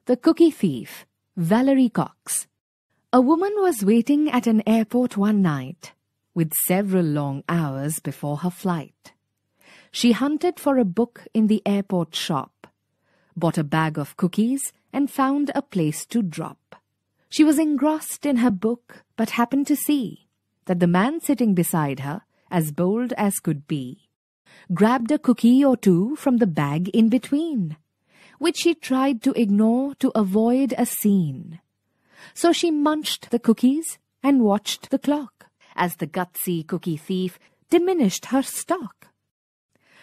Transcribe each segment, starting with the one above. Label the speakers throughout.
Speaker 1: The Cookie Thief, Valerie Cox. A woman was waiting at an airport one night, with several long hours before her flight. She hunted for a book in the airport shop, bought a bag of cookies, and found a place to drop. She was engrossed in her book, but happened to see that the man sitting beside her, as bold as could be, grabbed a cookie or two from the bag in between, which she tried to ignore to avoid a scene. So she munched the cookies and watched the clock as the gutsy cookie thief diminished her stock.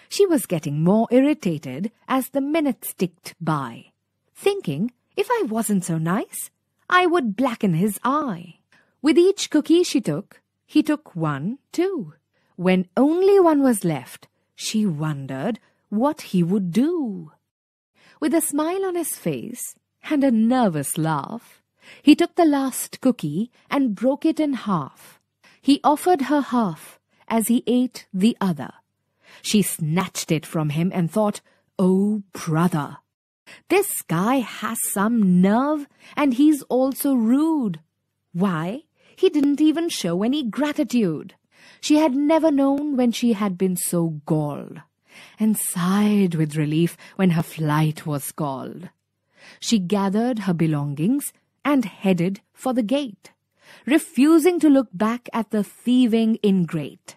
Speaker 1: She was getting more irritated as the minutes ticked by, thinking if I wasn't so nice, I would blacken his eye. With each cookie she took, he took one too. When only one was left, she wondered what he would do. With a smile on his face and a nervous laugh, he took the last cookie and broke it in half. He offered her half as he ate the other. She snatched it from him and thought, "Oh, brother, this guy has some nerve, and he's also rude. Why, he didn't even show any gratitude." She had never known when she had been so galled, and sighed with relief when her flight was called. She gathered her belongings and headed for the gate, refusing to look back at the thieving ingrate.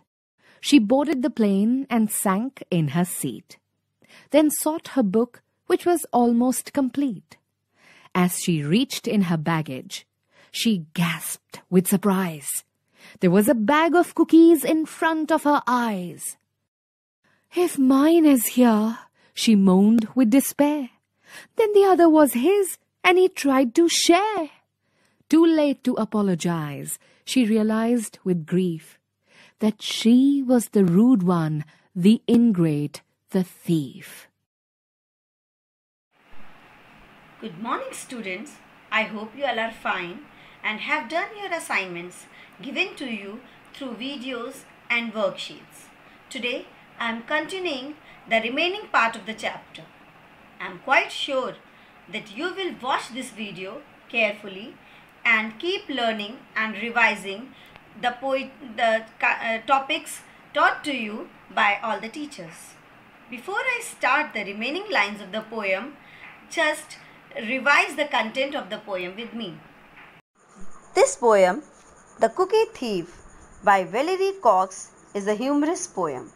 Speaker 1: She boarded the plane and sank in her seat, then sought her book, which was almost complete. As she reached in her baggage, she gasped with surprise. There was a bag of cookies in front of her eyes. "If mine is here," she moaned with despair, "then the other was his, and he tried to share." Too late to apologize, she realized with grief that she was the rude one, the ingrate, the thief.
Speaker 2: Good morning, students. I hope you all are fine and have done your assignments given to you through videos and worksheets. Today, I am continuing the remaining part of the chapter. I am quite sure that you will watch this video carefully and keep learning and revising the topics taught to you by all the teachers. Before I start the remaining lines of the poem, just revise the content of the poem with me.
Speaker 3: This poem, The Cookie Thief by Valerie Cox, is a humorous poem.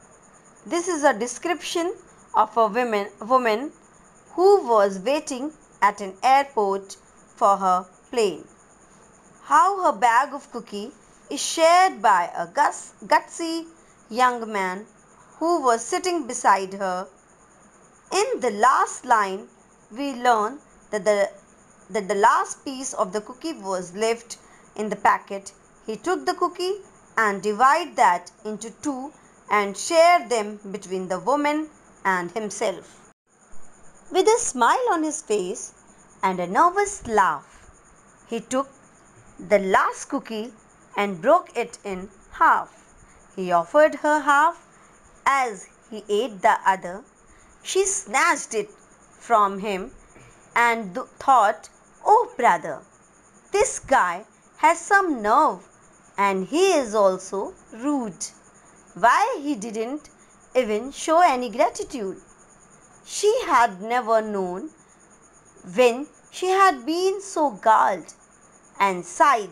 Speaker 3: This is a description of a woman who was waiting at an airport for her plane. How her bag of cookie is shared by a gutsy young man who was sitting beside her. In the last line, we learn that the last piece of the cookie was left in the packet. He took the cookie and divided that into two and shared them between the woman and himself. With a smile on his face and a nervous laugh, he took the last cookie and broke it in half. He offered her half as he ate the other. She snatched it from him and thought, "Oh, brother, this guy has some nerve, and he is also rude. Why, he didn't even show any gratitude." She had never known when she had been so galled, and sighed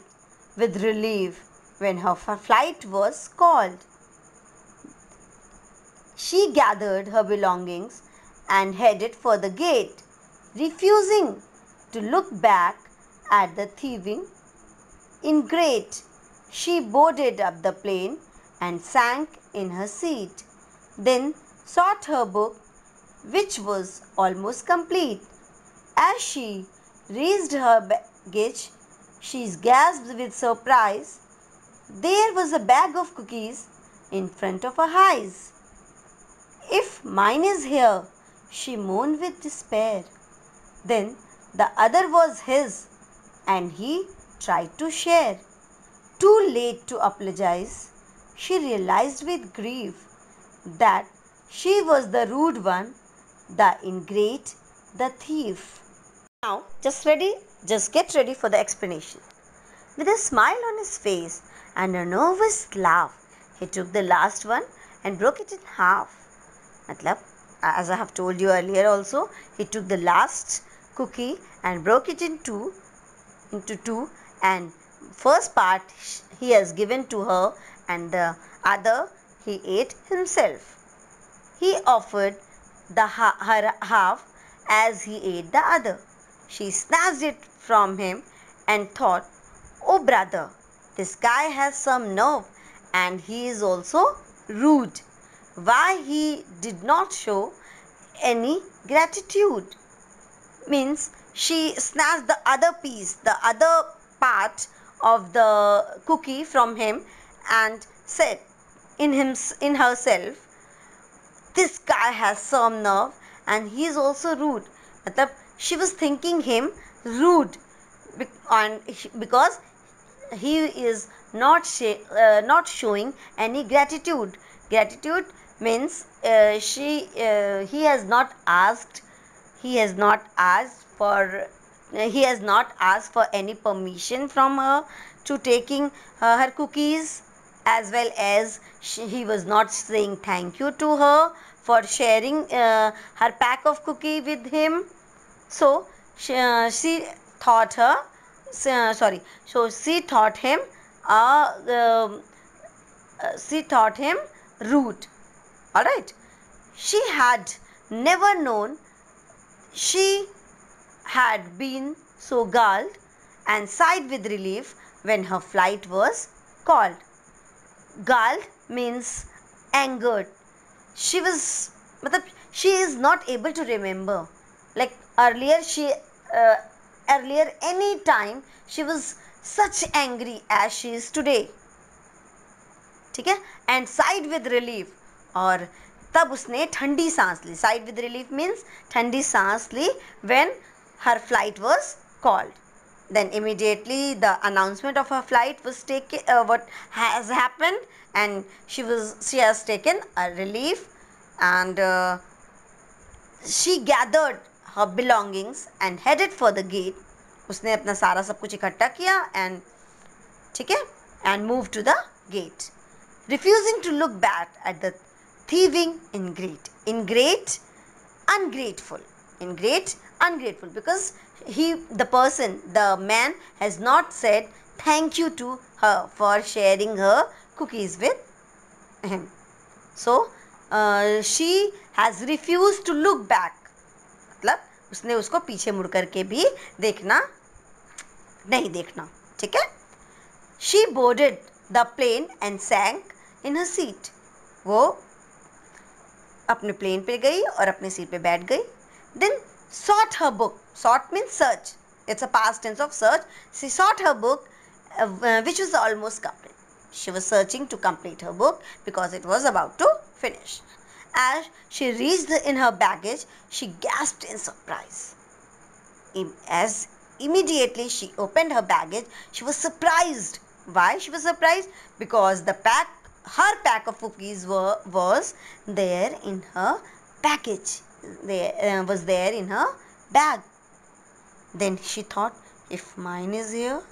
Speaker 3: with relief when her flight was called. She gathered her belongings and headed for the gate, refusing to look back at the thieving ingrate. She boarded up the plane and sank in her seat, then sought her book, which was almost complete. As she raised her baggage, she gasped with surprise. There was a bag of cookies in front of her eyes. "If mine is here," she moaned with despair. Then the other was his, and he tried to share. Too late to apologize, she realized with grief that she was the rude one, the ingrate, the thief. Now, just get ready for the explanation. With a smile on his face and a nervous laugh, he took the last one and broke it in half. Matlab, as I have told you earlier also, he took the last cookie and broke it into two, and first part he has given to her and the other he ate himself. He offered her half as he ate the other. She snatched it from him and thought, "Oh brother, this guy has some nerve, and he is also rude. Why he did not show any gratitude?" Means she snatched the other piece, the other part of the cookie from him and said in herself, "This guy has some nerve and he is also rude." Matlab, she was thinking him rude because he is not showing any gratitude. Gratitude means he has not asked for any permission from her to taking her cookies, as well as he was not saying thank you to her for sharing her pack of cookie with him. So she thought him rude. All right. She had never known she had been so galled, and sighed with relief when her flight was called. Galled means angered. She is not able to remember. Like earlier any time she was such angry as she is today. ठीक है, and sighed with relief, और तब उसने ठंडी सांस ली. Sighed with relief means ठंडी सांस ली when her flight was called. Then immediately the announcement of her flight was taken, what has happened, and she has taken a relief, and she gathered her belongings and headed for the gate. उसने अपना सारा सब कुछ इकट्ठा किया and ठीक है, and moved to the gate, refusing to look back at the thieving ingrate. Ungrateful, because the man has not said thank you to her for sharing her cookies with him. So she has refused to look back. मतलब उसने उसको पीछे मुड़ करके भी नहीं देखना. ठीक है. She boarded the plane and sank in her seat. वो अपने प्लेन पे गई और अपने सीट पे बैठ गई. Then sought her book. Sought means search. It's a past tense of search. She sought her book, which was almost complete. She was searching to complete her book because it was about to finish. As she reached in her baggage, she gasped in surprise. As immediately she opened her baggage, she was surprised. Why she was surprised? Because her pack of cookies was there in her package. Was there in her bag. Then she thought, if mine is here.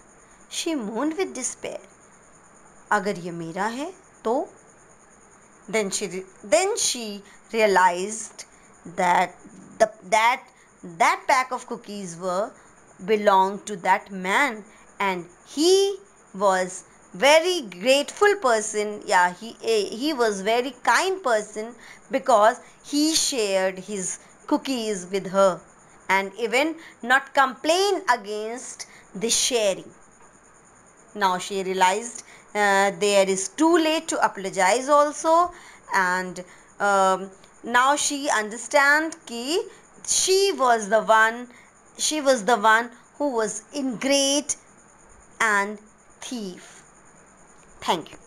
Speaker 3: She moaned with despair. अगर ये मेरा है तो? Then she realized that that pack of cookies belonged to that man, and he was very grateful person. Yeah, he was very kind person because he shared his cookies with her and even not complain against the sharing. Now she realized there is too late to apologize also, and now she understand कि she was the one who was ingrate and thief. Thank you.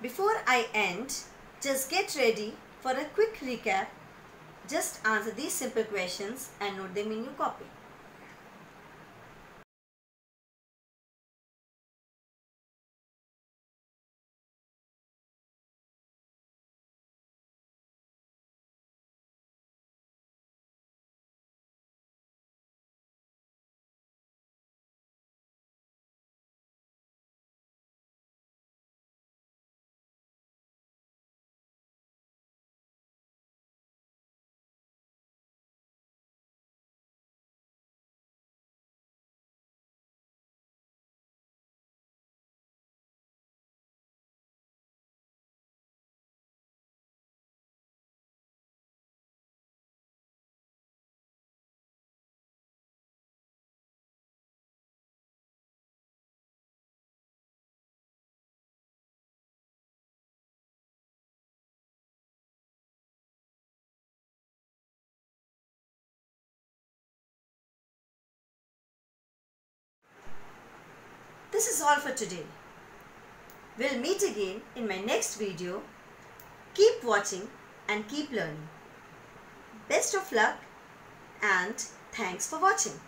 Speaker 3: Before I end, just get ready for a quick recap. Just answer these simple questions and note them in your copy. this is all for today. We'll meet again in my next video. Keep watching and keep learning. Best of luck and thanks for watching.